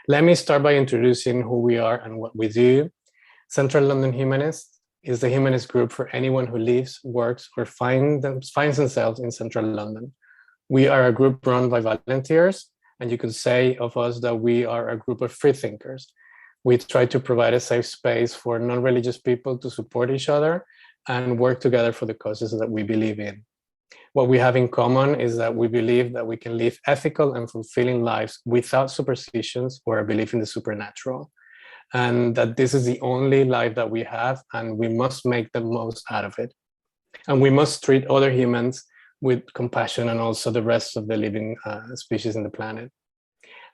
Let me start by introducing who we are and what we do. Central London Humanists is the humanist group for anyone who lives, works, or finds themselves in Central London. We are a group run by volunteers, and you could say of us that we are a group of free thinkers. We try to provide a safe space for non-religious people to support each other and work together for the causes that we believe in. What we have in common is that we believe that we can live ethical and fulfilling lives without superstitions or a belief in the supernatural, and that this is the only life that we have, and we must make the most out of it. And we must treat other humans with compassion and also the rest of the living species in the planet.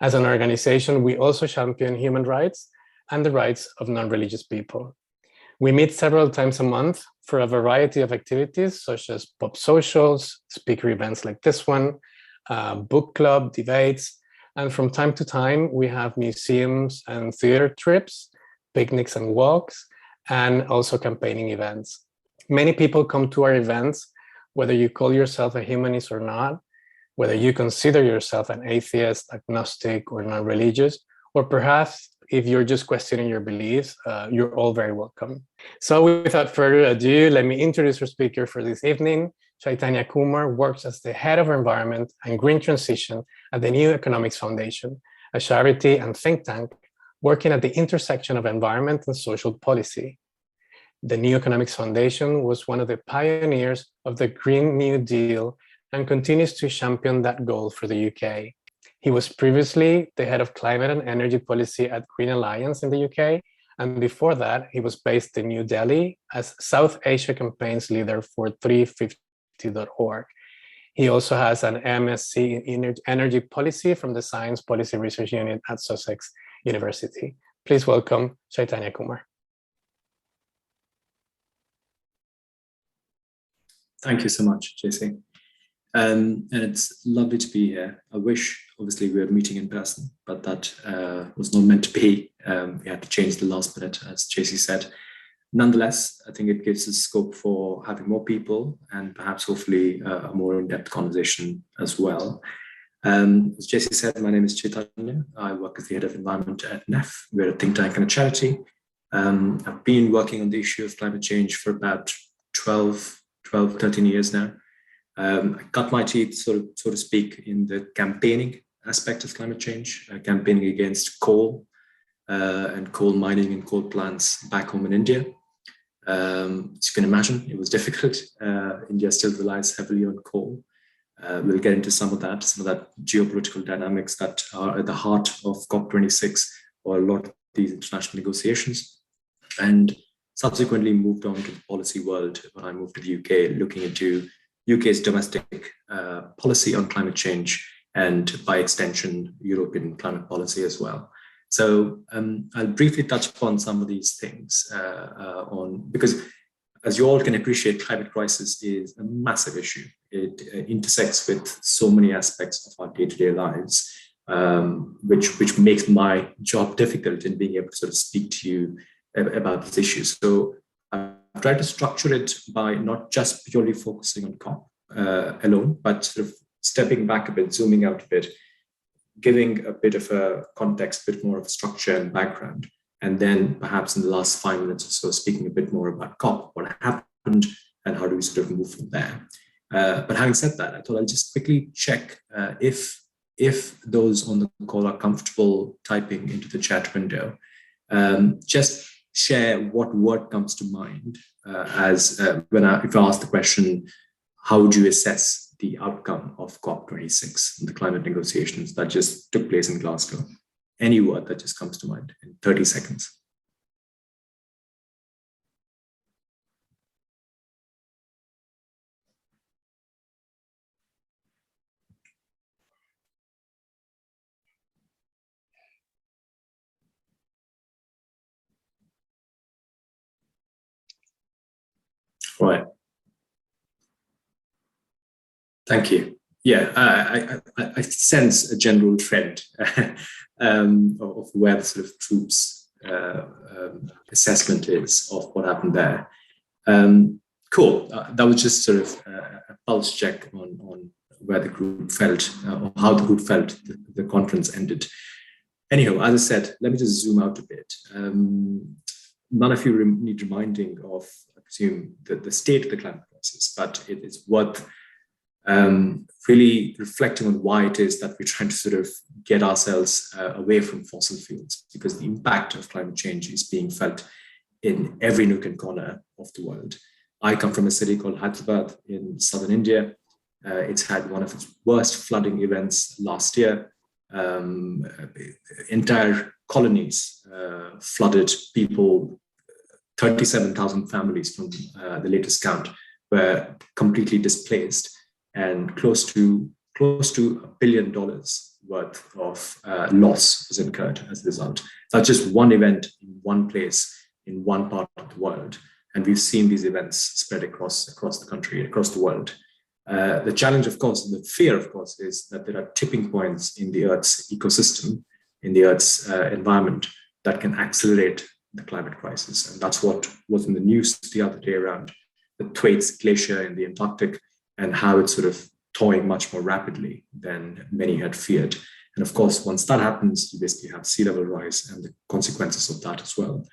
As an organization, we also champion human rights and the rights of non-religious people. We meet several times a month for a variety of activities, such as pop socials, speaker events like this one, book club, debates, and from time to time, we have museums and theater trips, picnics and walks, and also campaigning events. Many people come to our events, whether you call yourself a humanist or not, whether you consider yourself an atheist, agnostic, or non-religious, or perhaps if you're just questioning your beliefs, you're all very welcome. So without further ado, let me introduce our speaker for this evening. Chaitanya Kumar works as the head of environment and green transition at the New Economics Foundation, a charity and think tank working at the intersection of environment and social policy. The New Economics Foundation was one of the pioneers of the Green New Deal and continues to champion that goal for the UK. He was previously the head of climate and energy policy at Green Alliance in the UK, and before that, he was based in New Delhi as South Asia campaigns leader for 350.org. He also has an MSc in energy policy from the Science Policy Research Unit at Sussex University. Please welcome Chaitanya Kumar. Thank you so much, JC. And it's lovely to be here. I wish, obviously, we were meeting in person, but that was not meant to be. We had to change the last minute, as JC said. Nonetheless, I think it gives us scope for having more people and perhaps hopefully a more in-depth conversation as well. As JC said, my name is Chaitanya. I work as the head of environment at NEF. We're a think tank and a charity. I've been working on the issue of climate change for about 13 years now. I cut my teeth, so to speak, in the campaigning aspect of climate change, campaigning against coal and coal mining and coal plants back home in India. As you can imagine, it was difficult. India still relies heavily on coal. We'll get into some of that geopolitical dynamics that are at the heart of COP26 or a lot of these international negotiations. And subsequently moved on to the policy world when I moved to the UK, looking into UK's domestic policy on climate change and by extension, European climate policy as well. So I'll briefly touch upon some of these things because as you all can appreciate, climate crisis is a massive issue. It intersects with so many aspects of our day-to-day lives, which makes my job difficult in being able to sort of speak to you about this issue. So I've tried to structure it by not just purely focusing on COP alone, but sort of stepping back a bit, zooming out a bit, giving a bit of a context, a bit more of a structure and background. And then perhaps in the last 5 minutes or so, speaking a bit more about COP, what happened, and how do we sort of move from there. But having said that, I thought I'll just quickly check if those on the call are comfortable typing into the chat window. Just share what word comes to mind if I ask the question, how would you assess the outcome of COP26, the climate negotiations that just took place in Glasgow? Any word that just comes to mind in 30 seconds. Right. Thank you. Yeah, I sense a general trend of where the sort of troops assessment is of what happened there. Cool. That was just sort of a pulse check on where the group felt, or how the group felt the conference ended. Anyhow, as I said, let me just zoom out a bit. None of you need reminding of, I presume, the state of the climate crisis, but it is worth really reflecting on why it is that we're trying to sort of get ourselves away from fossil fuels, because the impact of climate change is being felt in every nook and corner of the world. I come from a city called Hyderabad in southern India. It's had one of its worst flooding events last year. Entire colonies flooded. People, 37,000 families from the latest count were completely displaced, and close to $1 billion worth of loss was incurred as a result. That's just one event in one place in one part of the world, and we've seen these events spread across the country, across the world. The challenge, of course, and the fear, of course, is that there are tipping points in the Earth's ecosystem, in the Earth's environment, that can accelerate the climate crisis. And that's what was in the news the other day around the Thwaites Glacier in the Antarctic, and how it's sort of thawing much more rapidly than many had feared. And of course, once that happens, you basically have sea level rise and the consequences of that as well.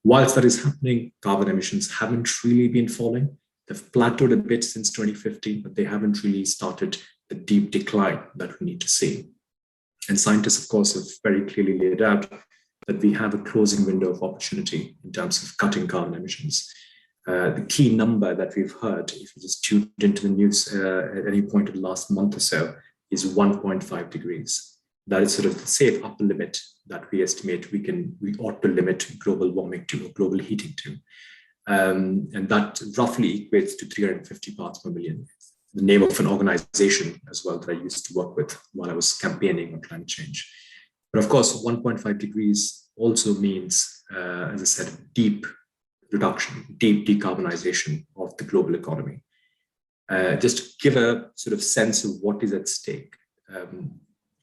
Whilst that is happening, carbon emissions haven't really been falling. They've plateaued a bit since 2015, but they haven't really started the deep decline that we need to see. And scientists, of course, have very clearly laid out that we have a closing window of opportunity in terms of cutting carbon emissions. The key number that we've heard, if you just tuned into the news at any point in the last month or so, is 1.5 degrees. That is sort of the safe upper limit that we estimate we ought to limit global warming to, or global heating to. And that roughly equates to 350 parts per million, the name of an organization as well that I used to work with while I was campaigning on climate change. But of course, 1.5 degrees also means, as I said, deep reduction, deep decarbonization of the global economy. Just to give a sort of sense of what is at stake.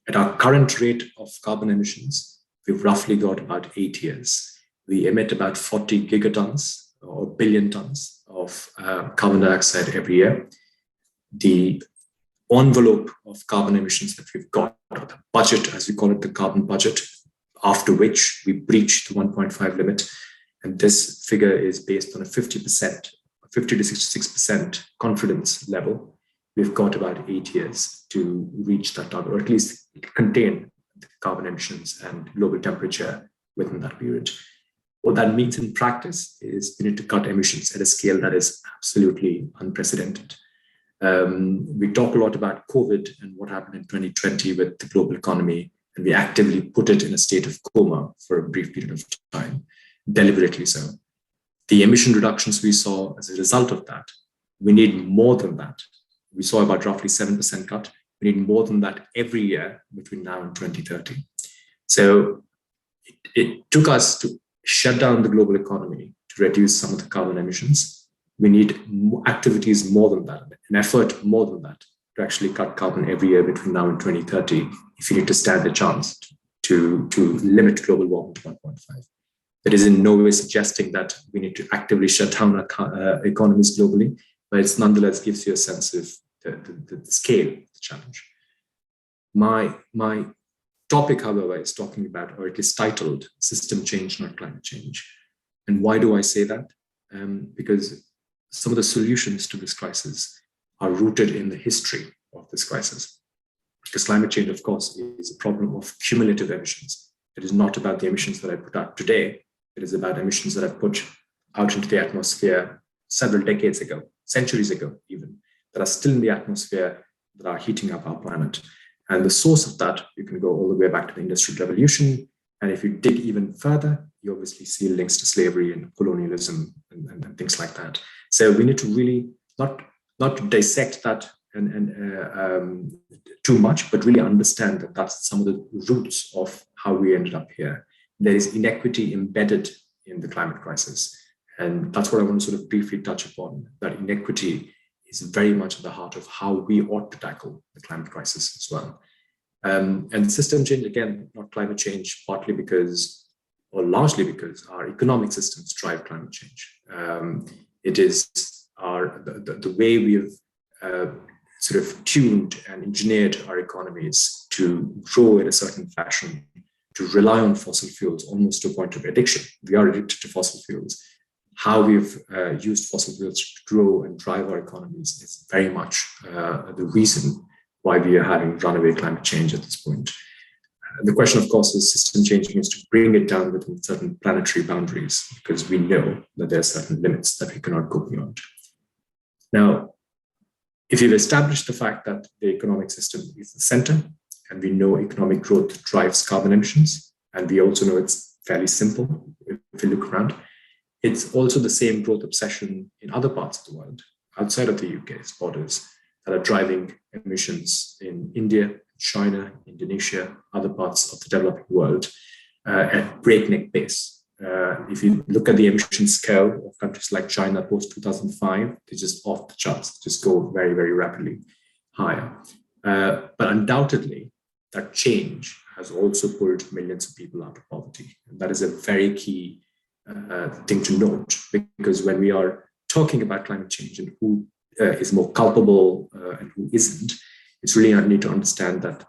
At our current rate of carbon emissions, we've roughly got about 8 years. We emit about 40 gigatons or billion tons of carbon dioxide every year. The envelope of carbon emissions that we've got, or the budget, as we call it, the carbon budget, after which we breach the 1.5 limit. And this figure is based on a 50 to 66% confidence level. We've got about 8 years to reach that target, or at least contain the carbon emissions and global temperature within that period. What that means in practice is we need to cut emissions at a scale that is absolutely unprecedented. We talk a lot about COVID and what happened in 2020 with the global economy, and we actively put it in a state of coma for a brief period of time, deliberately so. The emission reductions we saw as a result of that, we need more than that. We saw about roughly 7% cut. We need more than that every year between now and 2030. So it took us to shut down the global economy to reduce some of the carbon emissions. We need activities more than that, an effort more than that, to actually cut carbon every year between now and 2030 if you need to stand a chance to limit global warming to 1.5. That is in no way suggesting that we need to actively shut down our economies globally, but it nonetheless gives you a sense of the scale of the challenge. My topic, however, is talking about, or it is titled, System Change, Not Climate Change. And why do I say that? Because some of the solutions to this crisis are rooted in the history of this crisis. Because climate change, of course, is a problem of cumulative emissions. It is not about the emissions that I put out today. It is about emissions that I put out into the atmosphere several decades ago, centuries ago even, that are still in the atmosphere, that are heating up our planet. And the source of that, you can go all the way back to the Industrial Revolution. And if you dig even further, you obviously see links to slavery and colonialism and things like that. So we need to really not dissect that too much, but really understand that that's some of the roots of how we ended up here. There is inequity embedded in the climate crisis. And that's what I want to sort of briefly touch upon, that inequity is very much at the heart of how we ought to tackle the climate crisis as well. And system change, again, not climate change, partly because, or largely because, our economic systems drive climate change. It is the way we have sort of tuned and engineered our economies to grow in a certain fashion to rely on fossil fuels almost to a point of addiction. We are addicted to fossil fuels. How we've used fossil fuels to grow and drive our economies is very much the reason why we are having runaway climate change at this point. The question, of course, is system changing is to bring it down within certain planetary boundaries, because we know that there are certain limits that we cannot go beyond. Now, if you've established the fact that the economic system is the center, and we know economic growth drives carbon emissions, and we also know it's fairly simple if you look around, it's also the same growth obsession in other parts of the world, outside of the UK's borders, that are driving emissions in India, China, Indonesia, other parts of the developing world at breakneck pace. If you look at the emission scale of countries like China post-2005, they're just off the charts, just go very, very rapidly higher. But undoubtedly, that change has also pulled millions of people out of poverty. And that is a very key thing to note, because when we are talking about climate change and who is more culpable and who isn't, it's really need to understand that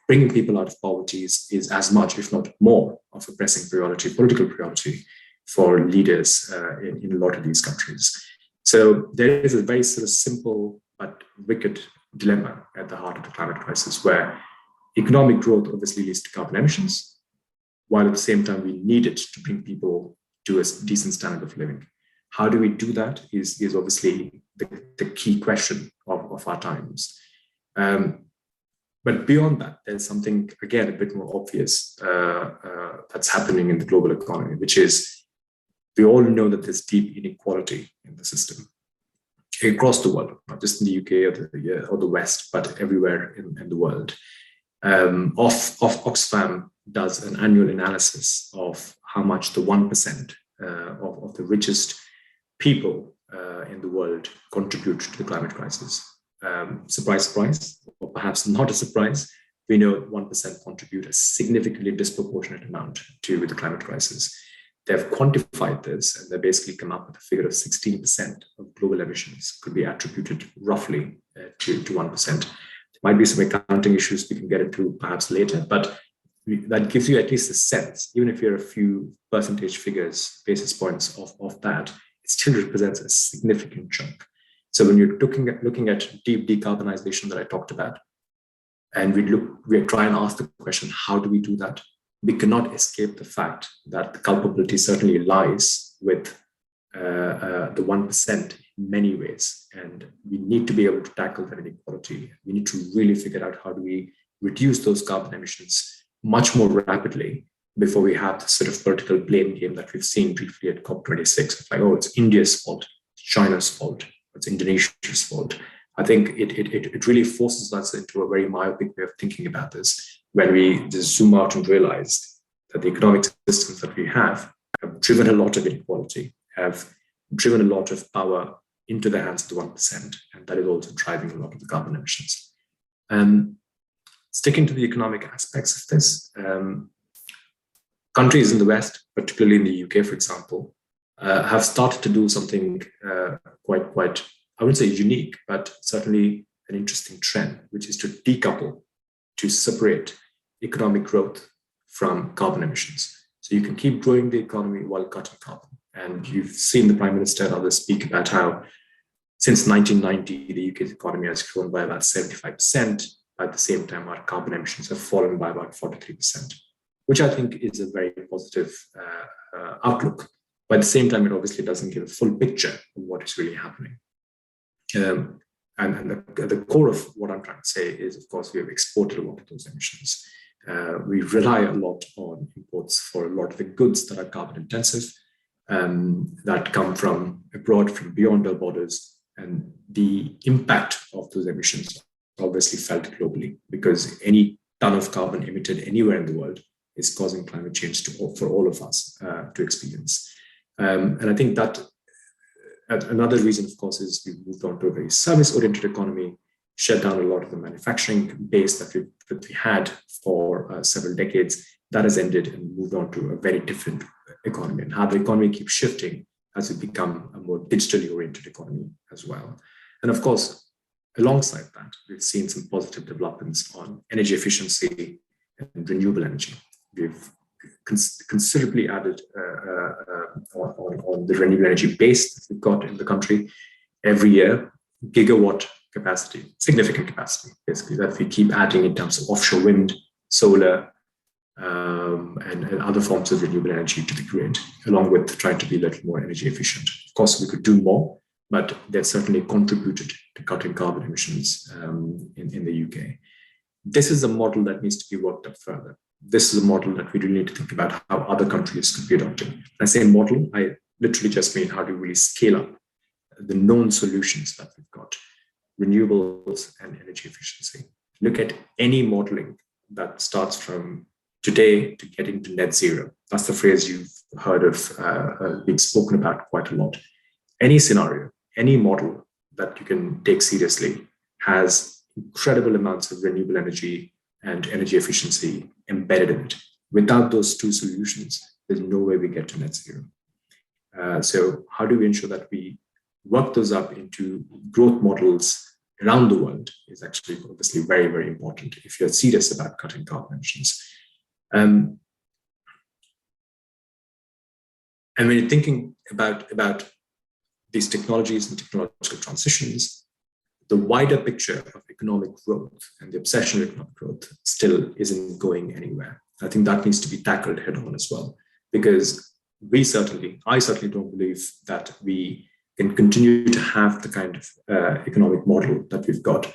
bringing people out of poverty is as much, if not more, of a pressing priority, political priority for leaders in a lot of these countries. So there is a very sort of simple but wicked dilemma at the heart of the climate crisis, where economic growth obviously leads to carbon emissions, while at the same time we need it to bring people to a decent standard of living. How do we do that is obviously the key question of our times. But beyond that, there's something, again, a bit more obvious that's happening in the global economy, which is we all know that there's deep inequality in the system across the world, not just in the UK or the West, but everywhere in the world. Oxfam does an annual analysis of how much the 1% of the richest people in the world contribute to the climate crisis. Surprise, surprise, or perhaps not a surprise, we know 1% contribute a significantly disproportionate amount to the climate crisis. They've quantified this, and they basically come up with a figure of 16% of global emissions could be attributed roughly to 1%. There might be some accounting issues we can get into perhaps later, but that gives you at least a sense, even if you're a few percentage figures, basis points of that, it still represents a significant chunk. So when you're looking at deep decarbonization that I talked about, and we try and ask the question, how do we do that? We cannot escape the fact that the culpability certainly lies with the 1% in many ways. And we need to be able to tackle that inequality. We need to really figure out how do we reduce those carbon emissions much more rapidly before we have the sort of political blame game that we've seen briefly at COP26. It's like, oh, it's India's fault, it's China's fault, it's Indonesia's fault. I think it really forces us into a very myopic way of thinking about this, when we just zoom out and realize that the economic systems that we have driven a lot of inequality, have driven a lot of power into the hands of the 1%, and that is also driving a lot of the carbon emissions. Sticking to the economic aspects of this, countries in the West, particularly in the UK, for example, have started to do something quite, I wouldn't say unique, but certainly an interesting trend, which is to decouple, to separate economic growth from carbon emissions. So you can keep growing the economy while cutting carbon. And you've seen the Prime Minister and others speak about how since 1990, the UK's economy has grown by about 75%. At the same time, our carbon emissions have fallen by about 43%, which I think is a very positive outlook. But at the same time, it obviously doesn't give a full picture of what is really happening. And the core of what I'm trying to say is, of course, we have exported a lot of those emissions. We rely a lot on imports for a lot of the goods that are carbon intensive, that come from abroad, from beyond our borders. And the impact of those emissions obviously felt globally, because any ton of carbon emitted anywhere in the world is causing climate change for all of us to experience. And I think that another reason, of course, is we've moved on to a very service-oriented economy, shut down a lot of the manufacturing base that we had for several decades. That has ended and moved on to a very different economy, and how the economy keeps shifting as we become a more digitally oriented economy as well. And of course, alongside that, we've seen some positive developments on energy efficiency and renewable energy. We've considerably added on the renewable energy base that we've got in the country every year, gigawatt capacity, significant capacity, basically, that we keep adding in terms of offshore wind, solar, and other forms of renewable energy to the grid, along with trying to be a little more energy efficient. Of course, we could do more, but they've certainly contributed to cutting carbon emissions in the UK. This is a model that needs to be worked up further. This is a model that we really need to think about how other countries could be adopting. When I say model, I literally just mean how do we scale up the known solutions that we've got, renewables and energy efficiency. Look at any modeling that starts from today to getting to net zero. That's the phrase you've heard of being spoken about quite a lot. Any scenario, any model that you can take seriously has incredible amounts of renewable energy and energy efficiency embedded in it. Without those two solutions, there's no way we get to net zero. So how do we ensure that we work those up into growth models around the world is actually obviously very, very important if you're serious about cutting carbon emissions. And when you're thinking about these technologies and technological transitions, the wider picture of economic growth and the obsession with economic growth still isn't going anywhere. I think that needs to be tackled head on as well, because I certainly don't believe that we can continue to have the kind of economic model that we've got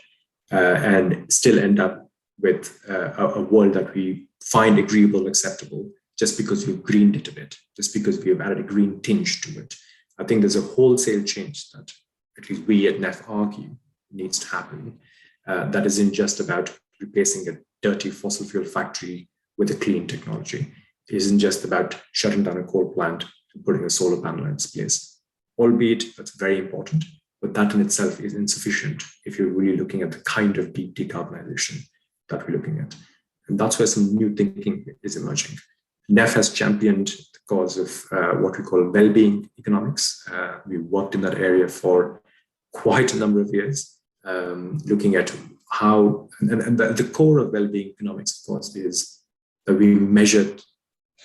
and still end up with a world that we find agreeable, acceptable, just because we've greened it a bit, just because we have added a green tinge to it. I think there's a wholesale change that at least we at NEF argue needs to happen. That isn't just about replacing a dirty fossil fuel factory with a clean technology. It isn't just about shutting down a coal plant and putting a solar panel in its place. Albeit that's very important, but that in itself is insufficient if you're really looking at the kind of deep decarbonization that we're looking at. And that's where some new thinking is emerging. NEF has championed the cause of what we call well-being economics. We worked in that area for quite a number of years, looking at how, and the core of well-being economics, of course, is that we measure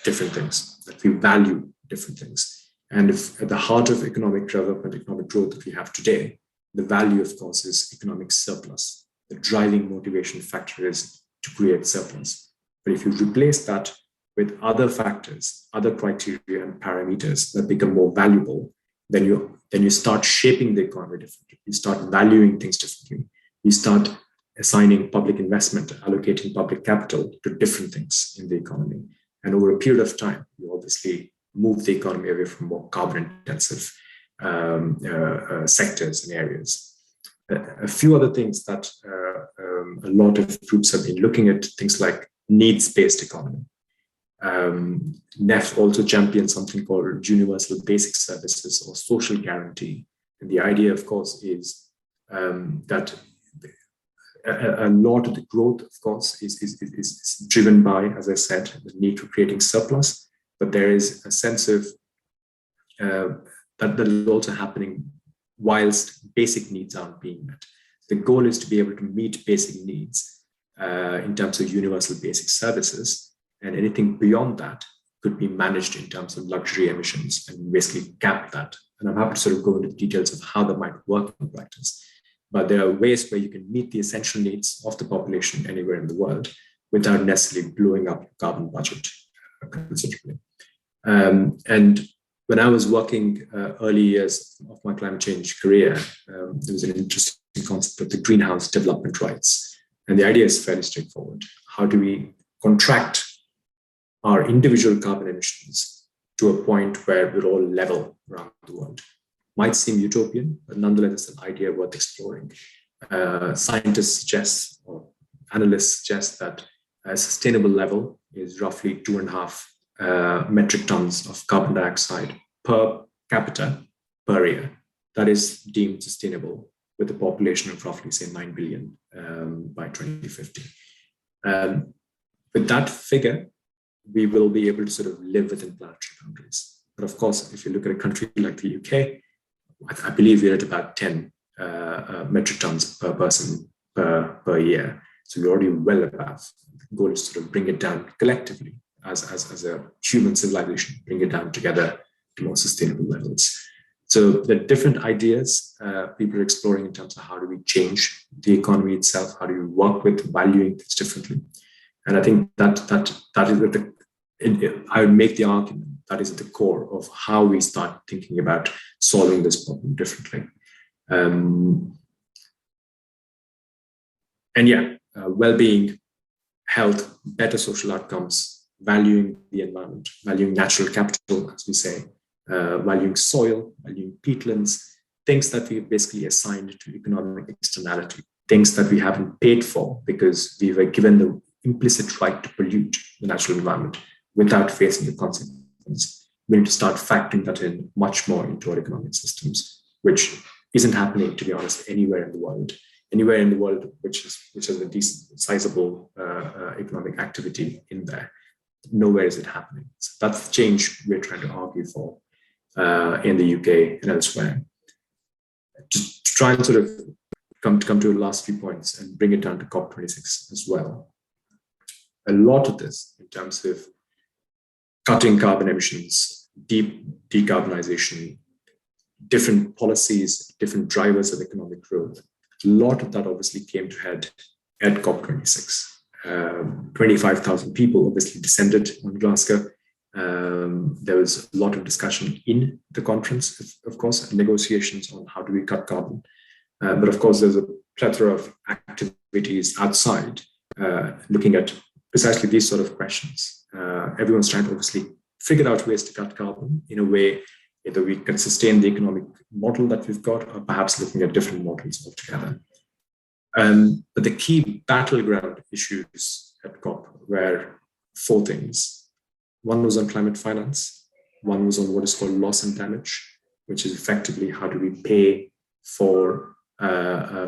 different things, that we value different things. And if at the heart of economic development, economic growth that we have today, the value, of course, is economic surplus. The driving motivation factor is to create surplus. But if you replace that with other factors, other criteria and parameters that become more valuable, then you start shaping the economy differently. You start valuing things differently. You start assigning public investment, allocating public capital to different things in the economy. And over a period of time, you obviously move the economy away from more carbon-intensive sectors and areas. A few other things that a lot of groups have been looking at, things like needs-based economy. NEF also champions something called universal basic services or social guarantee. And the idea, of course, is that a lot of the growth, of course, is driven by, as I said, the need for creating surplus. But there is a sense of that is also happening whilst basic needs aren't being met. The goal is to be able to meet basic needs in terms of universal basic services. And anything beyond that could be managed in terms of luxury emissions and basically cap that. And I'm happy to sort of go into the details of how that might work in practice. But there are ways where you can meet the essential needs of the population anywhere in the world without necessarily blowing up your carbon budget considerably. And when I was working early years of my climate change career, there was an interesting concept of the greenhouse development rights. And the idea is fairly straightforward. How do we contract our individual carbon emissions to a point where we're all level around the world? Might seem utopian, but nonetheless, it's an idea worth exploring. Scientists suggest, or analysts suggest, that a sustainable level is roughly 2.5 metric tons of carbon dioxide per capita per year. That is deemed sustainable with a population of roughly, say, 9 billion by 2050. With that figure, we will be able to sort of live within planetary boundaries. But of course, if you look at a country like the UK, I believe we're at about 10 metric tons per person per year. So we're already well above. The goal is to sort of bring it down collectively as a human civilization, bring it down together to more sustainable levels. So the different ideas people are exploring in terms of how do we change the economy itself, how do we work with valuing things differently. And I think that is I would make the argument that is at the core of how we start thinking about solving this problem differently. Well-being, health, better social outcomes, valuing the environment, valuing natural capital, as we say, valuing soil, valuing peatlands, things that we basically assigned to economic externality, things that we haven't paid for because we were given the implicit right to pollute the natural environment without facing the consequence. We need to start factoring that in much more into our economic systems, which isn't happening, to be honest, anywhere in the world. Anywhere in the world which has a decent, sizable economic activity in there. Nowhere is it happening. So that's the change we're trying to argue for in the UK and elsewhere. To try and sort of come to the last few points and bring it down to COP26 as well. A lot of this in terms of cutting carbon emissions, deep decarbonization, different policies, different drivers of economic growth. A lot of that obviously came to head at COP26. 25,000 people obviously descended on Glasgow. There was a lot of discussion in the conference, of course, and negotiations on how do we cut carbon. But of course, there's a plethora of activities outside looking at precisely these sort of questions. Everyone's trying to obviously figure out ways to cut carbon in a way either we can sustain the economic model that we've got or perhaps looking at different models altogether. But the key battleground issues at COP were four things. One was on climate finance. One was on what is called loss and damage, which is effectively how do we pay for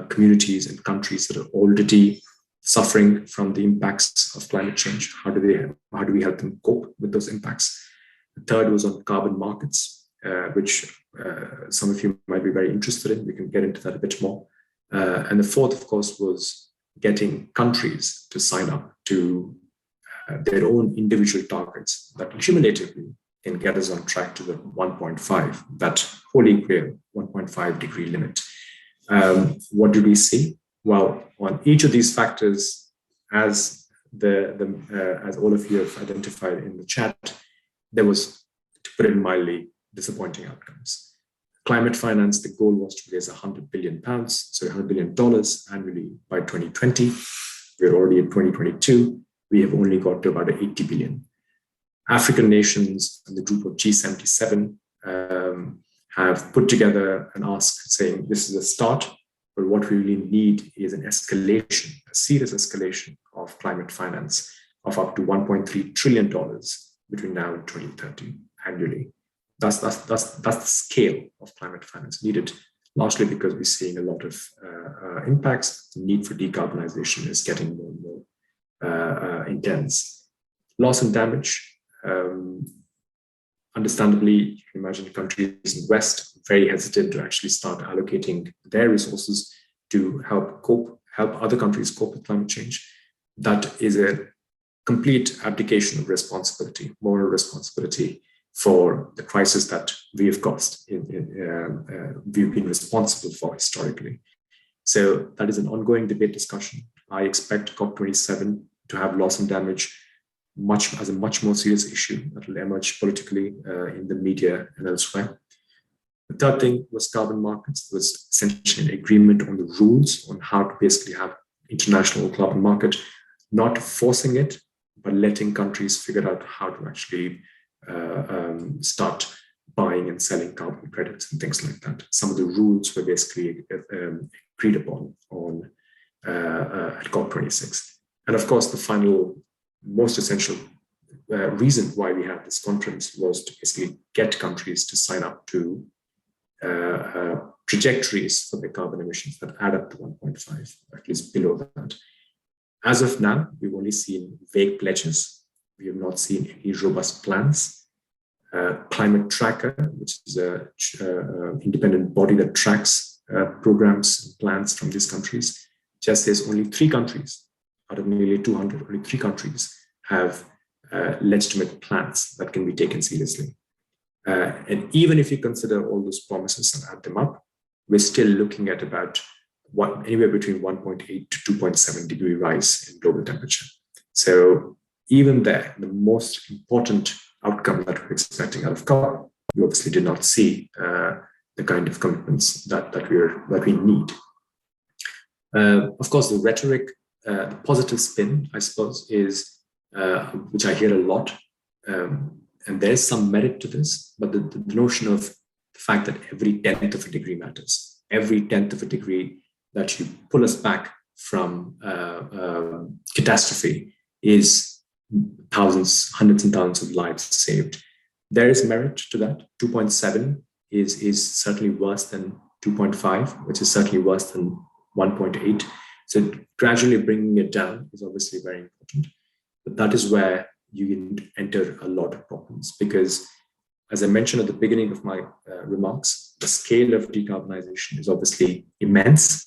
communities and countries that are already suffering from the impacts of climate change. How do we help them cope with those impacts? The third was on carbon markets, which some of you might be very interested in. We can get into that a bit more. And the fourth, of course, was getting countries to sign up to their own individual targets that cumulatively can get us on track to the 1.5, that holy grail 1.5 degree limit. What do we see? Well, on each of these factors, as all of you have identified in the chat, there was, to put it mildly, disappointing outcomes. Climate finance, the goal was to raise £100 billion annually by 2020. We're already in 2022. We have only got to about 80 billion. African nations and the group of G77 have put together an ask saying this is a start, but what we really need is an escalation, a serious escalation of climate finance of up to $1.3 trillion between now and 2030 annually. That's the scale of climate finance needed, largely because we're seeing a lot of impacts. The need for decarbonization is getting more and more intense. Loss and damage. Understandably, you can imagine countries in the West very hesitant to actually start allocating their resources to help other countries cope with climate change. That is a complete abdication of responsibility, moral responsibility for the crisis that we have caused, we've been responsible for historically. So that is an ongoing debate discussion. I expect COP27 to have loss and damage as a much more serious issue that will emerge politically in the media and elsewhere. The third thing was carbon markets. There was essentially an agreement on the rules on how to basically have international carbon market, not forcing it, but letting countries figure out how to actually start buying and selling carbon credits and things like that. Some of the rules were basically agreed upon at COP26. And of course, the final, most essential reason why we had this conference was to basically get countries to sign up to trajectories for their carbon emissions that add up to 1.5, or at least below that. As of now, we've only seen vague pledges. We have not seen any robust plans. Climate Tracker, which is an independent body that tracks programs and plans from these countries, just says only 3 countries out of nearly 200, only 3 countries have legitimate plans that can be taken seriously. And even if you consider all those promises and add them up, we're still looking at about anywhere between 1.8 to 2.7 degree rise in global temperature. So even there, the most important outcome that we're expecting out of COP, we obviously did not see the kind of commitments that we need. Of course, the rhetoric, the positive spin, I suppose, is which I hear a lot, and there's some merit to this, but the notion of the fact that every 1/10 of a degree matters, every 1/10 of a degree that you pull us back from catastrophe is thousands, hundreds and thousands of lives saved. There is merit to that. 2.7 is certainly worse than 2.5, which is certainly worse than 1.8. So gradually bringing it down is obviously very important. But that is where you enter a lot of problems, because as I mentioned at the beginning of my remarks, the scale of decarbonization is obviously immense,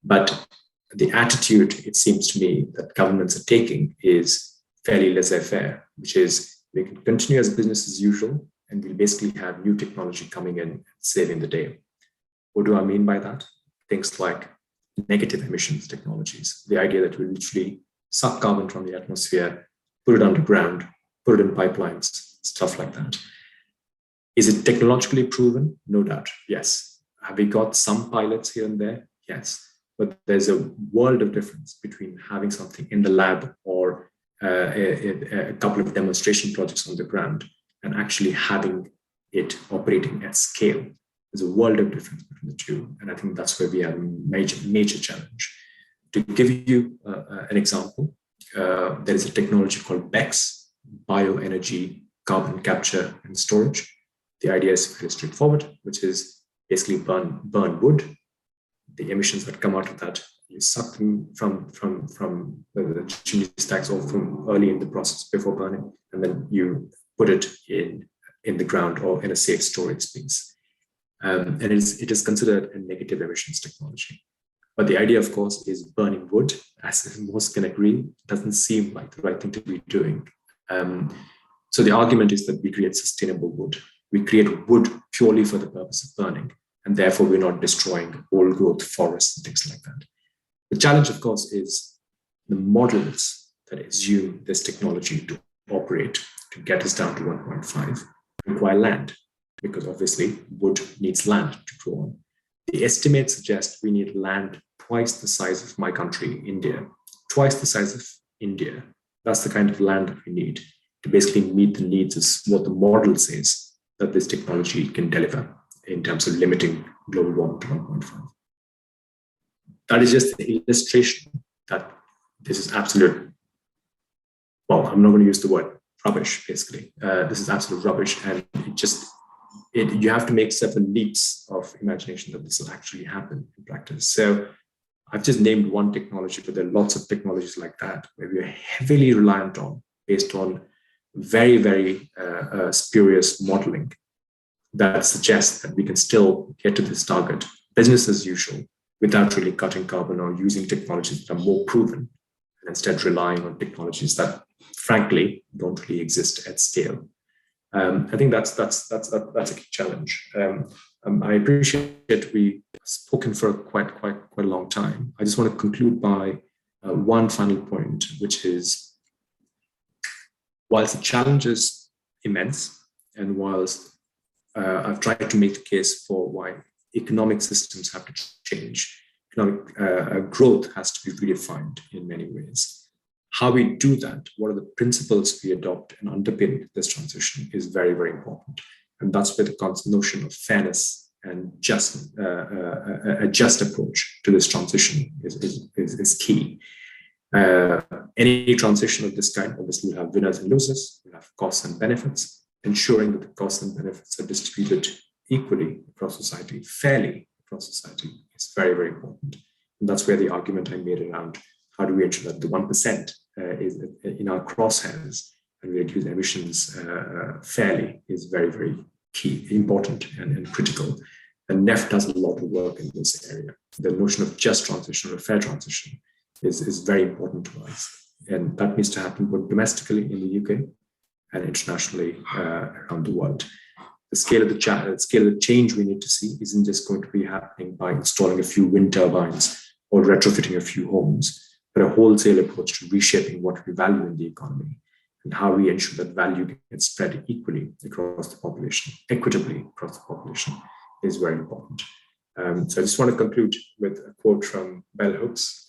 but the attitude, it seems to me, that governments are taking is fairly laissez-faire, which is we can continue as business as usual, and we'll basically have new technology coming in and saving the day. What do I mean by that? Things like negative emissions technologies, the idea that we literally suck carbon from the atmosphere, put it underground, put it in pipelines, stuff like that. Is it technologically proven? No doubt, yes. Have we got some pilots here and there? Yes. But there's a world of difference between having something in the lab or a couple of demonstration projects on the ground and actually having it operating at scale. There's a world of difference between the two. And I think that's where we have a major challenge. To give you an example, there is a technology called BECCS, Bioenergy Carbon Capture and Storage. The idea is very straightforward, which is basically burn wood. The emissions that come out of that, you suck them from the chimney stacks or from early in the process before burning, and then you put it in the ground or in a safe storage space. And it is considered a negative emissions technology. But the idea, of course, is burning wood, as most can agree, doesn't seem like the right thing to be doing. So the argument is that we create sustainable wood. We create wood purely for the purpose of burning, and therefore we're not destroying old growth forests and things like that. The challenge, of course, is the models that assume this technology to operate to get us down to 1.5 require land, because obviously wood needs land to grow on. The estimates suggest we need land twice the size of my country, India. Twice the size of India. That's the kind of land that we need to basically meet the needs of what the model says that this technology can deliver in terms of limiting global warming to 1.5. That is just the illustration that this is absolute, well, I'm not going to use the word rubbish, basically. This is absolute rubbish, and you have to make several leaps of imagination that this will actually happen in practice. So I've just named one technology, but there are lots of technologies like that where we are heavily reliant on, based on very, very spurious modeling that suggests that we can still get to this target, business as usual, without really cutting carbon or using technologies that are more proven, and instead relying on technologies that, frankly, don't really exist at scale. I think that's a key challenge. I appreciate we've spoken for quite a long time. I just want to conclude by one final point, which is, whilst the challenge is immense, and whilst I've tried to make the case for why economic systems have to change, economic growth has to be redefined in many ways. How we do that, what are the principles we adopt and underpin this transition is very, very important. And that's where the notion of fairness and a just approach to this transition is key. Any transition of this kind obviously will have winners and losers, will have costs and benefits. Ensuring that the costs and benefits are distributed equally across society, fairly across society, is very, very important. And that's where the argument I made around how do we ensure that the 1% is in our crosshairs and we reduce emissions fairly is very, very key, important and critical. And NEF does a lot of work in this area. The notion of just transition or fair transition is very important to us. And that needs to happen both domestically in the UK and internationally around the world. The scale of the change we need to see isn't just going to be happening by installing a few wind turbines or retrofitting a few homes, but a wholesale approach to reshaping what we value in the economy and how we ensure that value gets spread equally across the population, equitably across the population, is very important. So I just want to conclude with a quote from Bell Hooks,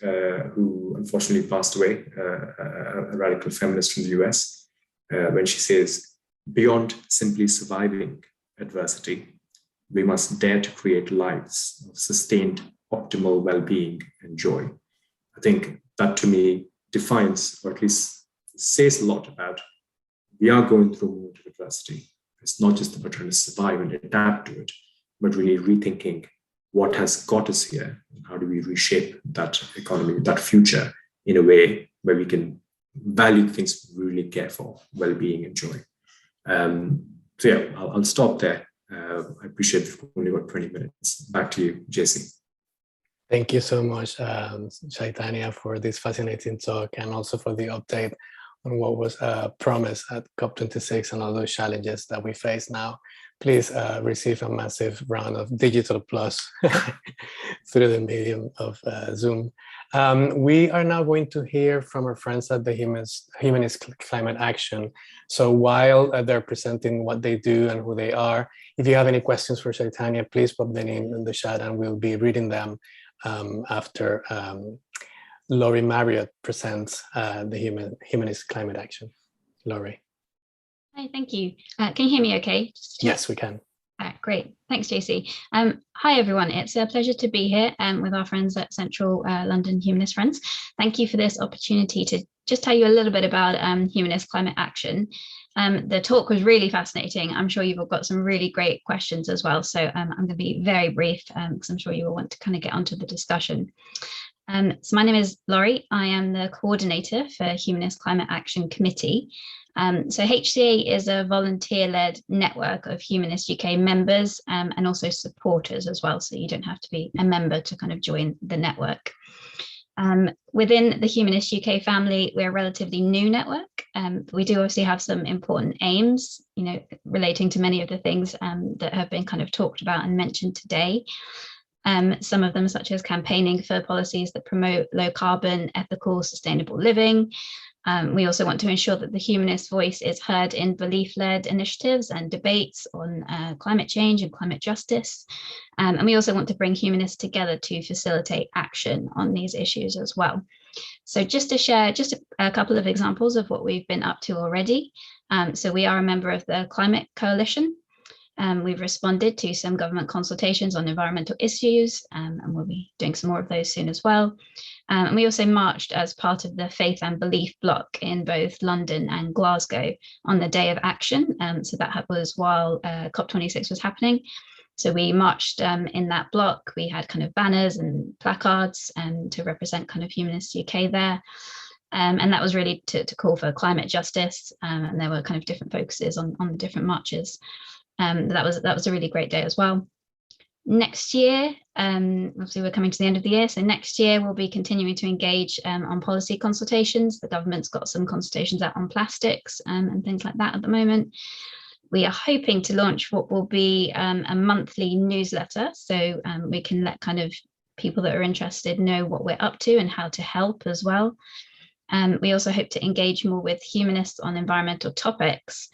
who unfortunately passed away, a radical feminist from the US, when she says, "Beyond simply surviving adversity, we must dare to create lives of sustained optimal well-being and joy." I think that to me defines, or at least says a lot about, we are going through a moment of adversity. It's not just about trying to survive and adapt to it, but really rethinking what has got us here and how do we reshape that economy, that future, in a way where we can value the things we really care for, well-being and joy. So yeah, I'll stop there. I appreciate we've only got 20 minutes. Back to you, JC. Thank you so much, Chaitanya, for this fascinating talk and also for the update on what was promised at COP26 and all those challenges that we face now. Please receive a massive round of digital plus through the medium of Zoom. We are now going to hear from our friends at the Humanist Climate Action. So while they're presenting what they do and who they are, if you have any questions for Chaitanya, please pop them in the chat and we'll be reading them after Laurie Marriott presents the Humanist Climate Action. Laurie. Hi, thank you. Can you hear me okay? Yes, we can. Great. Thanks, JC. Hi, everyone. It's a pleasure to be here with our friends at Central London Humanist Friends. Thank you for this opportunity to just tell you a little bit about Humanist Climate Action. The talk was really fascinating. I'm sure you've all got some really great questions as well. So I'm going to be very brief because I'm sure you will want to kind of get onto the discussion. So my name is Laurie. I am the coordinator for Humanist Climate Action Committee. So HCA is a volunteer-led network of Humanist UK members and also supporters as well. So you don't have to be a member to kind of join the network. Within the Humanist UK family, we're a relatively new network. We do obviously have some important aims, you know, relating to many of the things that have been kind of talked about and mentioned today. Some of them such as campaigning for policies that promote low carbon, ethical, sustainable living. We also want to ensure that the humanist voice is heard in belief-led initiatives and debates on climate change and climate justice. And we also want to bring humanists together to facilitate action on these issues as well. So just to share just a couple of examples of what we've been up to already. So we are a member of the Climate Coalition. We've responded to some government consultations on environmental issues, and we'll be doing some more of those soon as well. And we also marched as part of the Faith and Belief bloc in both London and Glasgow on the Day of Action. So that was while COP26 was happening. So we marched in that bloc. We had kind of banners and placards to represent kind of Humanist UK there. And that was really to call for climate justice. And there were kind of different focuses on the different marches. That was a really great day as well. Next year, obviously we're coming to the end of the year, so next year we'll be continuing to engage on policy consultations. The government's got some consultations out on plastics and things like that at the moment. We are hoping to launch what will be a monthly newsletter, so we can let kind of people that are interested know what we're up to and how to help as well. We also hope to engage more with humanists on environmental topics.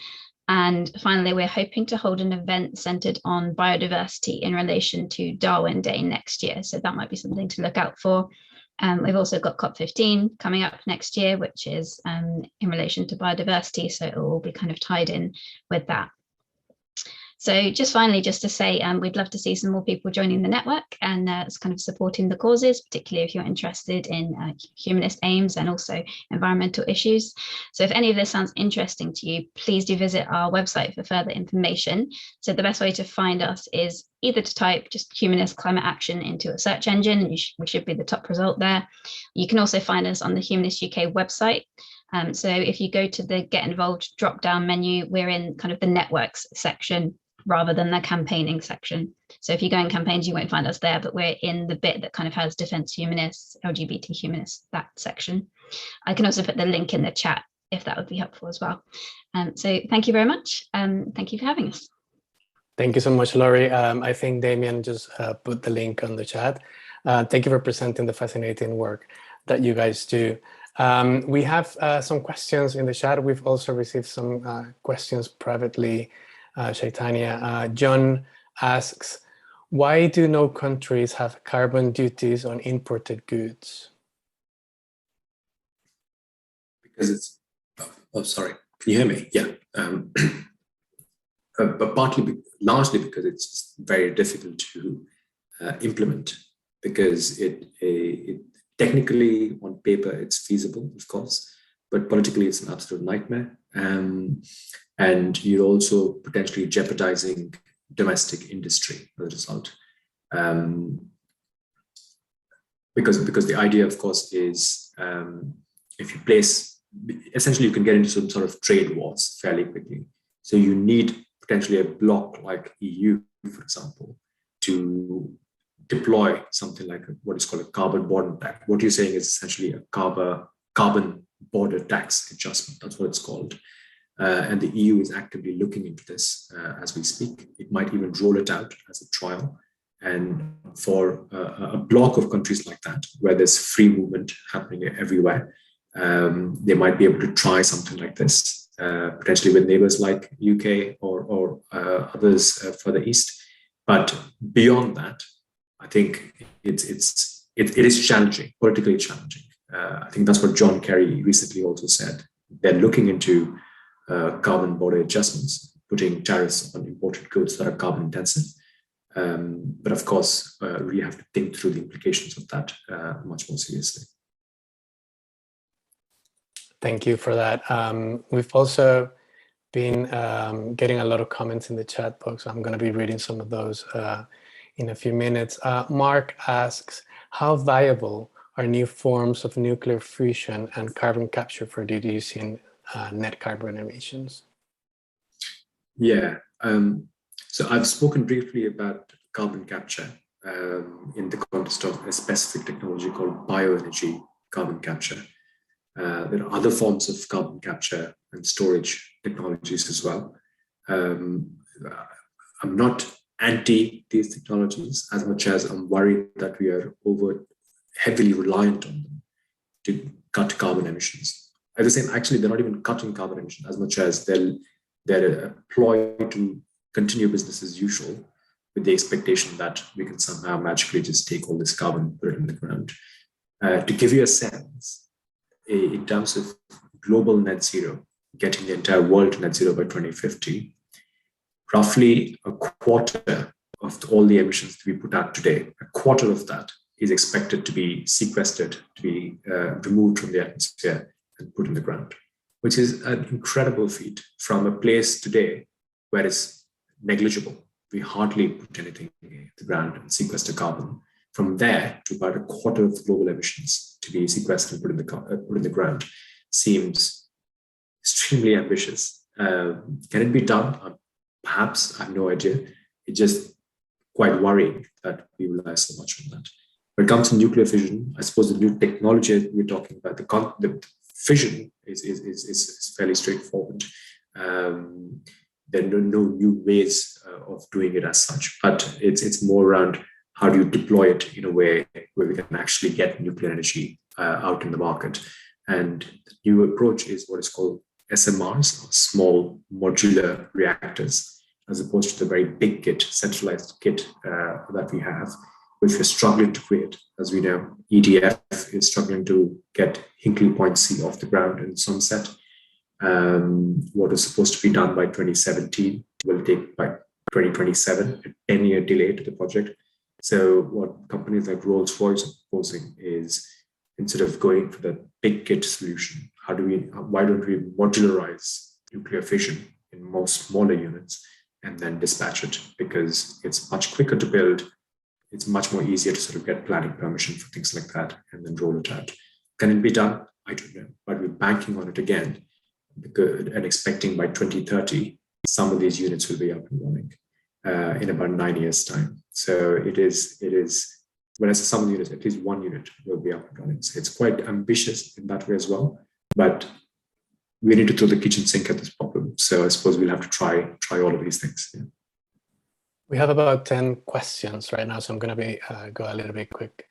And finally, we're hoping to hold an event centered on biodiversity in relation to Darwin Day next year. So that might be something to look out for. We've also got COP15 coming up next year, which is in relation to biodiversity. So it will all be kind of tied in with that. So just finally, just to say, we'd love to see some more people joining the network and it's kind of supporting the causes, particularly if you're interested in humanist aims and also environmental issues. So if any of this sounds interesting to you, please do visit our website for further information. So the best way to find us is either to type just Humanist Climate Action into a search engine, and we should be the top result there. You can also find us on the Humanist UK website. So if you go to the Get Involved drop-down menu, we're in kind of the networks section rather than the campaigning section. So if you go in campaigns, you won't find us there, but we're in the bit that kind of has defense humanists, LGBT humanists, that section. I can also put the link in the chat if that would be helpful as well. So thank you very much. Thank you for having us. Thank you so much, Laurie. I think Damien just put the link on the chat. Thank you for presenting the fascinating work that you guys do. We have some questions in the chat. We've also received some questions privately. Chaitanya, John asks, why do no countries have carbon duties on imported goods? Because it's, sorry, can you hear me? Yeah. But largely because it's just very difficult to implement, because it technically on paper it's feasible, of course, but politically it's an absolute nightmare. And you're also potentially jeopardizing domestic industry as a result. Because the idea, of course, is if you place, essentially you can get into some sort of trade wars fairly quickly. So you need potentially a bloc like EU, for example, to deploy something like what is called a carbon border tax. What you're saying is essentially a carbon border tax adjustment. That's what it's called. And the EU is actively looking into this as we speak. It might even roll it out as a trial. And for a block of countries like that, where there's free movement happening everywhere, they might be able to try something like this, potentially with neighbors like UK or others further east. But beyond that, I think it is challenging, politically challenging. I think that's what John Kerry recently also said. They're looking into carbon border adjustments, putting tariffs on imported goods that are carbon intensive. But of course, we have to think through the implications of that much more seriously. Thank you for that. We've also been getting a lot of comments in the chat box. I'm going to be reading some of those in a few minutes. Mark asks, how viable are new forms of nuclear fusion and carbon capture for reducing net carbon emissions? Yeah, so I've spoken briefly about carbon capture in the context of a specific technology called bioenergy carbon capture. There are other forms of carbon capture and storage technologies as well. I'm not anti these technologies as much as I'm worried that we are heavily reliant on them to cut carbon emissions. At the same, actually, they're not even cutting carbon emissions as much as they're employed to continue business as usual with the expectation that we can somehow magically just take all this carbon, put it in the ground. To give you a sense, in terms of global net zero, getting the entire world to net zero by 2050, roughly a quarter of all the emissions that we put out today, a quarter of that is expected to be sequestered, to be removed from the atmosphere and put in the ground, which is an incredible feat from a place today where it's negligible. We hardly put anything in the ground and sequester carbon. From there to about a quarter of global emissions to be sequestered and put in the ground seems extremely ambitious. Can it be done? Perhaps, I have no idea. It's just quite worrying that we rely so much on that. When it comes to nuclear fission, I suppose the new technology we're talking about, the fission is fairly straightforward. There are no new ways of doing it as such, but it's more around how do you deploy it in a way where we can actually get nuclear energy out in the market. And the new approach is what is called SMRs, or small modular reactors, as opposed to the very big kit, centralized kit that we have, which we're struggling to create. As we know, EDF is struggling to get Hinkley Point C off the ground in Somerset. What was supposed to be done by 2017 will take by 2027, a 10-year delay to the project. So what companies like Rolls-Royce are proposing is, instead of going for the big kit solution, why don't we modularize nuclear fission in more smaller units and then dispatch it? Because it's much quicker to build. It's much more easier to sort of get planning permission for things like that and then roll it out. Can it be done? I don't know, but we're banking on it again and expecting by 2030, some of these units will be up and running in about 9 years' time. So it is. When I say some units, at least one unit will be up and running. So it's quite ambitious in that way as well. But we need to throw the kitchen sink at this problem. So I suppose we'll have to try all of these things. Yeah. We have about 10 questions right now, so I'm going to go a little bit quicker.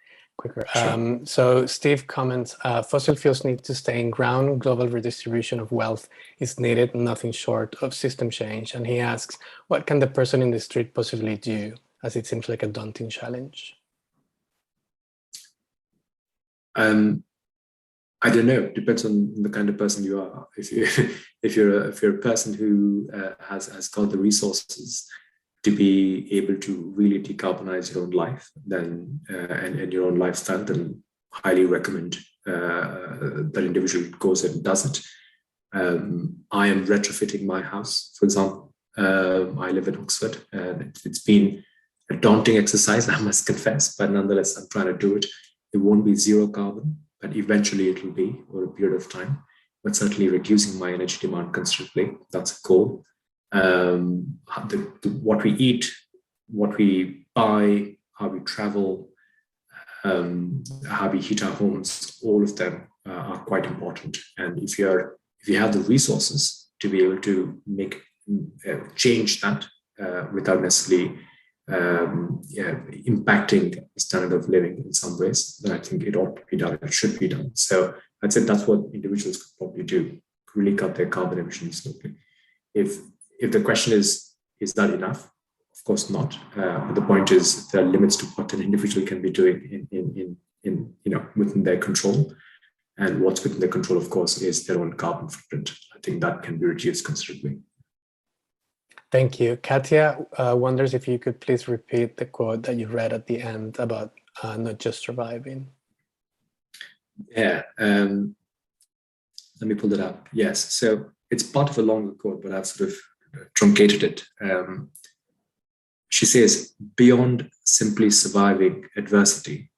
Sure. So Steve comments, fossil fuels need to stay in ground. Global redistribution of wealth is needed, nothing short of system change. And he asks, what can the person in the street possibly do, as it seems like a daunting challenge? I don't know. Depends on the kind of person you are. If you're a person who has got the resources to be able to really decarbonize your own life, then and your own lifestyle, then highly recommend that individual goes and does it. I am retrofitting my house, for example. I live in Oxford, and it's been a daunting exercise, I must confess, but nonetheless, I'm trying to do it. It won't be zero carbon, but eventually it will be over a period of time, but certainly reducing my energy demand considerably. That's a goal. What we eat, what we buy, how we travel, how we heat our homes, all of them are quite important. And if you have the resources to be able to change that without necessarily impacting the standard of living in some ways, then I think it ought to be done. It should be done. So I'd say that's what individuals could probably do: really cut their carbon emissions locally. If the question is that enough? Of course not. But the point is, there are limits to what an individual can be doing in within their control. And what's within their control, of course, is their own carbon footprint. I think that can be reduced considerably. Thank you. Katya wonders if you could please repeat the quote that you read at the end about not just surviving. Yeah. Let me pull that up. Yes. So it's part of a longer quote, but I've sort of truncated it. She says, beyond simply surviving adversity,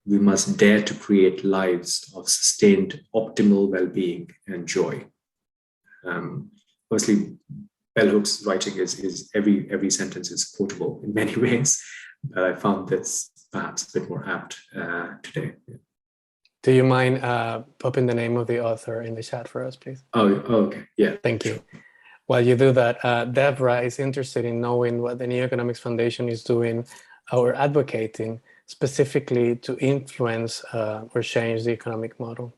we must dare to create lives of sustained optimal well-being and joy. Obviously, Bell Hooks' writing is every sentence is quotable in many ways, but I found this perhaps a bit more apt today. Yeah. Do you mind popping the name of the author in the chat for us, please? Oh, okay. Yeah. Thank you. While you do that, Deborah is interested in knowing what the New Economics Foundation is doing or advocating specifically to influence or change the economic model.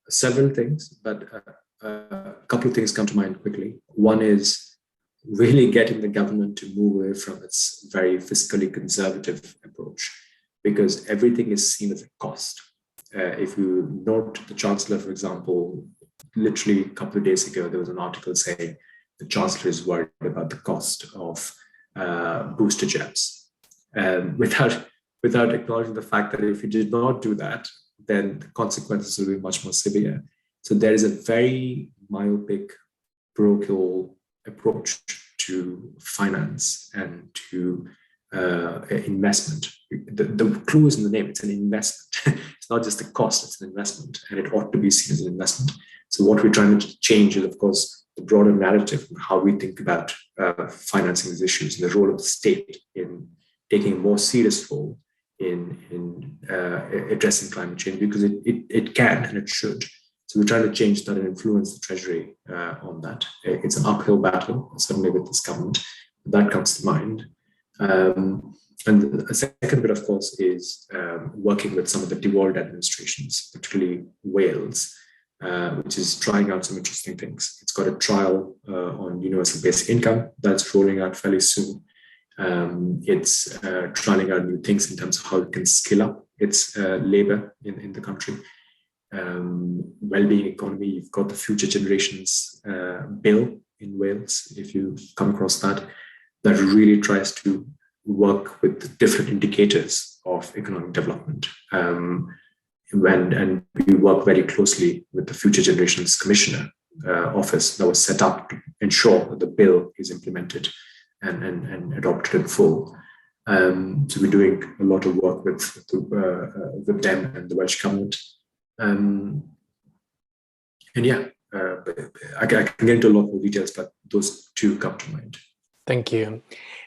Several things, but a couple of things come to mind quickly. One is really getting the government to move away from its very fiscally conservative approach, because everything is seen as a cost. If you note the Chancellor, for example, literally a couple of days ago, there was an article saying the Chancellor is worried about the cost of booster jets, without acknowledging the fact that if you did not do that, then the consequences will be much more severe. So there is a very myopic, parochial approach to finance and to investment. The clue is in the name, it's an investment. It's not just a cost, it's an investment, and it ought to be seen as an investment. So what we're trying to change is, of course, the broader narrative of how we think about financing these issues and the role of the state in taking a more serious role in addressing climate change, because it can and it should. So we're trying to change that and influence the Treasury on that. It's an uphill battle, certainly with this government. That comes to mind. And the second bit, of course, is working with some of the devolved administrations, particularly Wales, which is trying out some interesting things. It's got a trial on universal basic income that's rolling out fairly soon. It's trying out new things in terms of how it can scale up its labor in the country. Well-being economy, you've got the Future Generations Bill in Wales, if you come across that really tries to work with different indicators of economic development. And we work very closely with the Future Generations Commissioner office that was set up to ensure that the bill is implemented and adopted in full. So we're doing a lot of work with them and the Welsh government. And yeah, I can get into a lot more details, but those two come to mind. Thank you.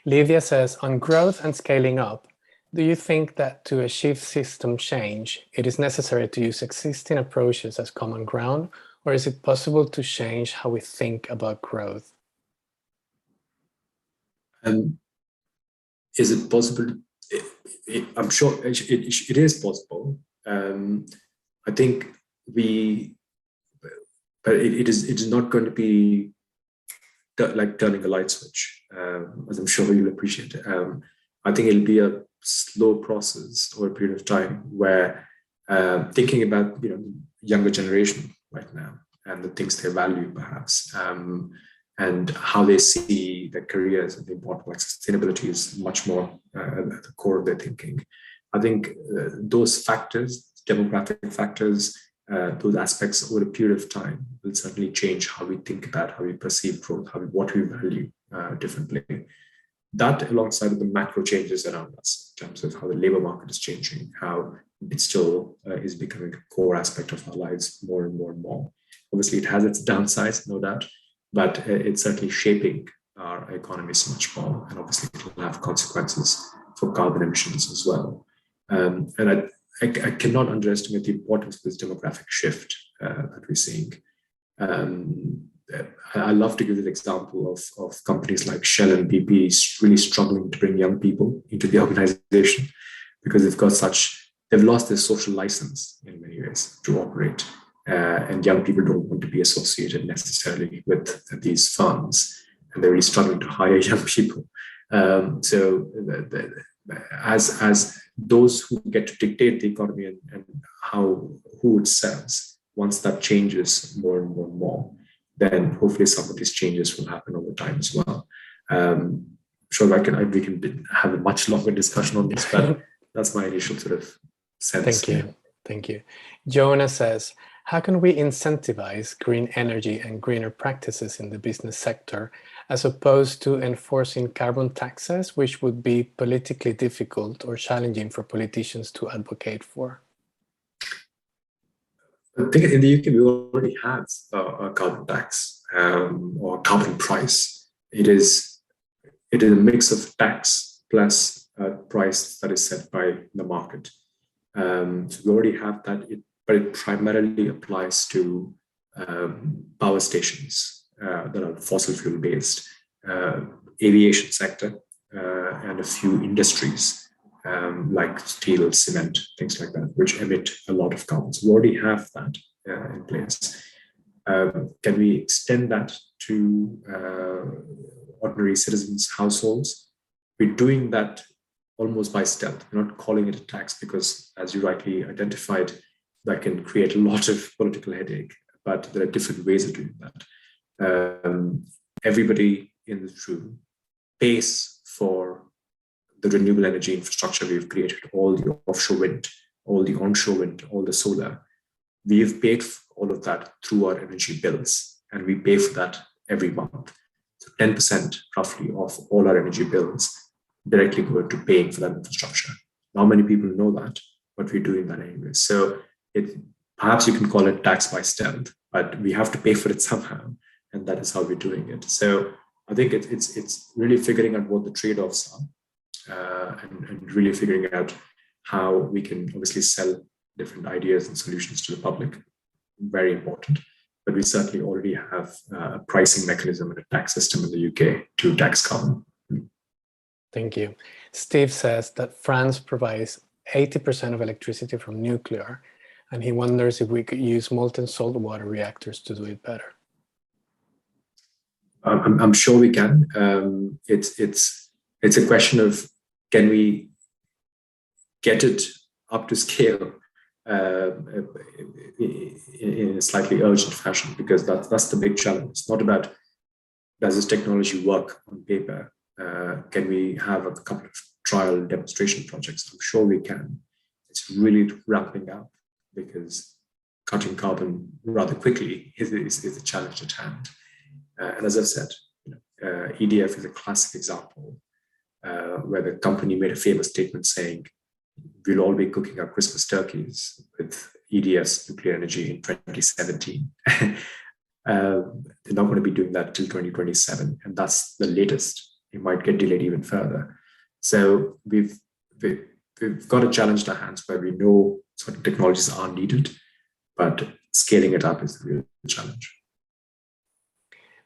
Livia says, on growth and scaling up, Do you think that to achieve system change, it is necessary to use existing approaches as common ground, or is it possible to change how we think about growth? Is it possible? I'm sure it is possible. I think but it is not going to be like turning a light switch, as I'm sure you'll appreciate. I think it'll be a slow process over a period of time where thinking about younger generation right now and the things they value perhaps, and how they see their careers and the importance like sustainability is much more at the core of their thinking. I think those factors, demographic factors, those aspects over a period of time will certainly change how we think about, how we perceive growth, what we value differently. That alongside of the macro changes around us in terms of how the labor market is changing, how digital is becoming a core aspect of our lives more and more and more. Obviously, it has its downsides, no doubt, but it's certainly shaping our economies much more. And obviously, it will have consequences for carbon emissions as well. And I cannot underestimate the importance of this demographic shift that we're seeing. I love to give the example of companies like Shell and BP really struggling to bring young people into the organization because they've lost their social license in many ways to operate. And young people don't want to be associated necessarily with these firms, and they're really struggling to hire young people. So as those who get to dictate the economy and who it serves, once that changes more and more and more, then hopefully some of these changes will happen over time as well. Sure, we can have a much longer discussion on this, but that's my initial sort of sense. Thank you. Jonah says, how can we incentivize green energy and greener practices in the business sector as opposed to enforcing carbon taxes, which would be politically difficult or challenging for politicians to advocate for? I think in the UK, we already have a carbon tax or carbon price. It is a mix of tax plus a price that is set by the market. So we already have that, but it primarily applies to power stations that are fossil fuel based, aviation sector, and a few industries like steel, cement, things like that, which emit a lot of carbon. So we already have that in place. Can we extend that to ordinary citizens' households? We're doing that almost by stealth. We're not calling it a tax because, as you rightly identified, that can create a lot of political headache, but there are different ways of doing that. Everybody in this room pays for the renewable energy infrastructure we've created, all the offshore wind, all the onshore wind, all the solar. We've paid for all of that through our energy bills, and we pay for that every month. So 10% roughly of all our energy bills directly go to paying for that infrastructure. Not many people know that, but we're doing that anyway. So perhaps you can call it tax by stealth, but we have to pay for it somehow, and that is how we're doing it. So I think it's really figuring out what the trade-offs are, and really figuring out how we can obviously sell different ideas and solutions to the public. Very important. But we certainly already have a pricing mechanism and a tax system in the UK to tax carbon. Thank you. Steve says that France provides 80% of electricity from nuclear, and he wonders if we could use molten salt water reactors to do it better. I'm sure we can. It's a question of, can we get it up to scale in a slightly urgent fashion? Because that's the big challenge. It's not about, does this technology work on paper? Can we have a couple of trial and demonstration projects? I'm sure we can. It's really ramping up because cutting carbon rather quickly is a challenge at hand. And as I've said, EDF is a classic example where the company made a famous statement saying, we'll all be cooking our Christmas turkeys with EDF's nuclear energy in 2017. They're not going to be doing that till 2027, and that's the latest. It might get delayed even further. So we've got a challenge in our hands where we know certain technologies are needed, but scaling it up is the real challenge.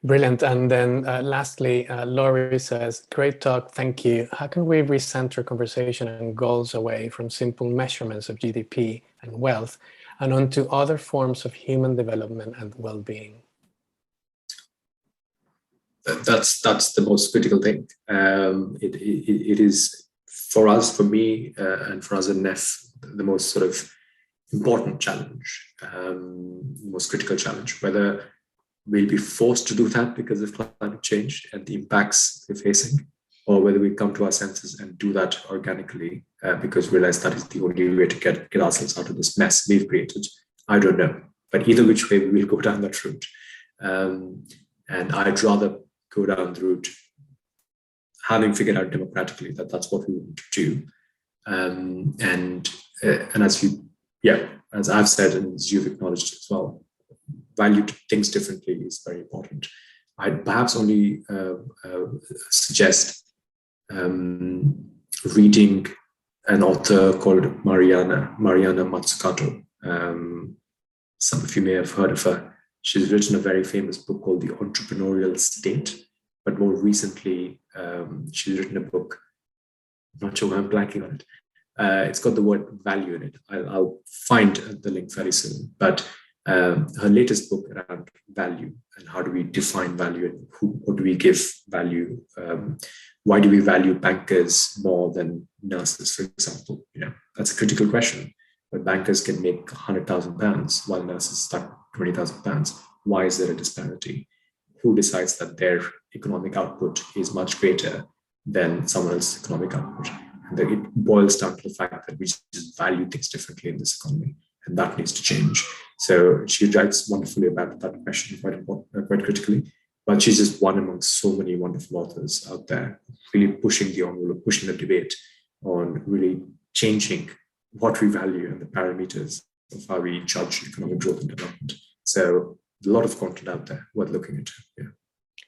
Brilliant. And then lastly, Laurie says, great talk, thank you. How can we recenter conversation and goals away from simple measurements of GDP and wealth and onto other forms of human development and well-being? That's the most critical thing. It is for us, for me, and for us at NEF, the most sort of important challenge, most critical challenge, whether we'll be forced to do that because of climate change and the impacts we're facing, or whether we come to our senses and do that organically because we realize that is the only way to get ourselves out of this mess we've created. I don't know. But either which way, we will go down that route. And I'd rather go down the route having figured out democratically that that's what we want to do. And as I've said, and as you've acknowledged as well, value things differently is very important. I'd perhaps only suggest reading an author called Mariana Mazzucato. Some of you may have heard of her. She's written a very famous book called The Entrepreneurial State, but more recently, she's written a book, I'm not sure why I'm blanking on it. It's got the word value in it. I'll find the link very soon, but her latest book around value and how do we define value and what do we give value? Why do we value bankers more than nurses, for example? That's a critical question. But bankers can make £100,000 while nurses stuck £20,000. Why is there a disparity? Who decides that their economic output is much greater than someone else's economic output? And then it boils down to the fact that we just value things differently in this economy, and that needs to change. So she writes wonderfully about that question quite critically, but she's just one amongst so many wonderful authors out there, really pushing the envelope, pushing the debate on really changing what we value and the parameters of how we judge economic growth and development. So a lot of content out there worth looking into. Yeah.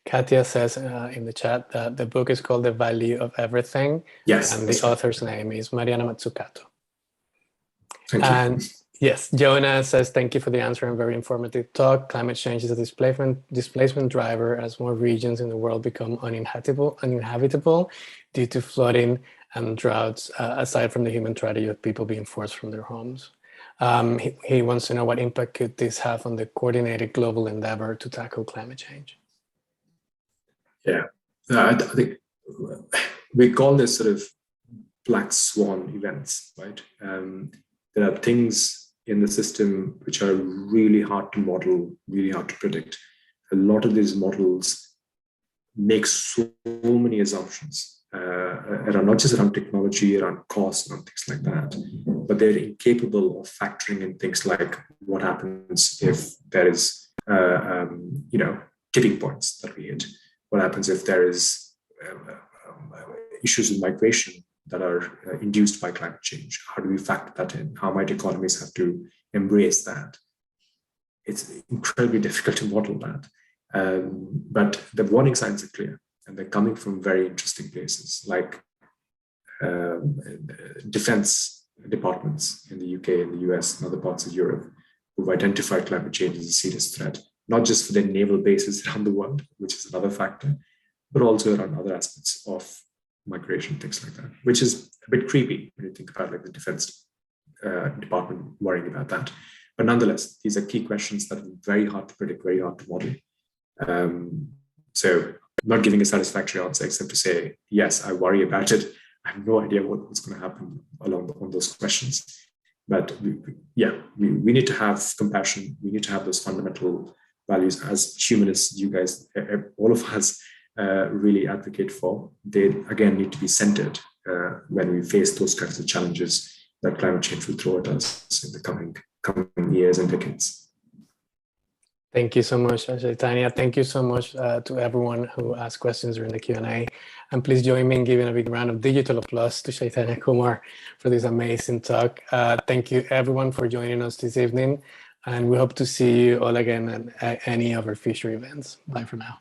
Katia says in the chat that the book is called The Value of Everything. Yes. And the author's name is Mariana Mazzucato. Thank you. And yes, Jonah says, thank you for the answer and very informative talk. Climate change is a displacement driver as more regions in the world become uninhabitable due to flooding and droughts, aside from the human tragedy of people being forced from their homes. He wants to know what impact could this have on the coordinated global endeavor to tackle climate change? Yeah, I think we call this sort of black swan events, right? There are things in the system which are really hard to model, really hard to predict. A lot of these models make so many assumptions around not just around technology, around cost, and things like that, but they're incapable of factoring in things like what happens if there is, tipping points that we hit. What happens if there is issues with migration that are induced by climate change? How do we factor that in? How might economies have to embrace that? It's incredibly difficult to model that. But the warning signs are clear, and they're coming from very interesting places, like defense departments in the UK, in the US, and other parts of Europe, who've identified climate change as a serious threat, not just for their naval bases around the world, which is another factor, but also around other aspects of migration, things like that, which is a bit creepy when you think about like the defense department worrying about that. But nonetheless, these are key questions that are very hard to predict, very hard to model. So I'm not giving a satisfactory answer except to say, yes, I worry about it. I have no idea what's going to happen on those questions. But we need to have compassion. We need to have those fundamental values as humanists, you guys, all of us really advocate for. They, again, need to be centered when we face those kinds of challenges that climate change will throw at us in the coming years and decades. Thank you so much, Chaitanya. Thank you so much to everyone who asked questions during the Q&A. And please join me in giving a big round of digital applause to Chaitanya Kumar for this amazing talk. Thank you everyone for joining us this evening. And we hope to see you all again at any of our future events. Bye for now.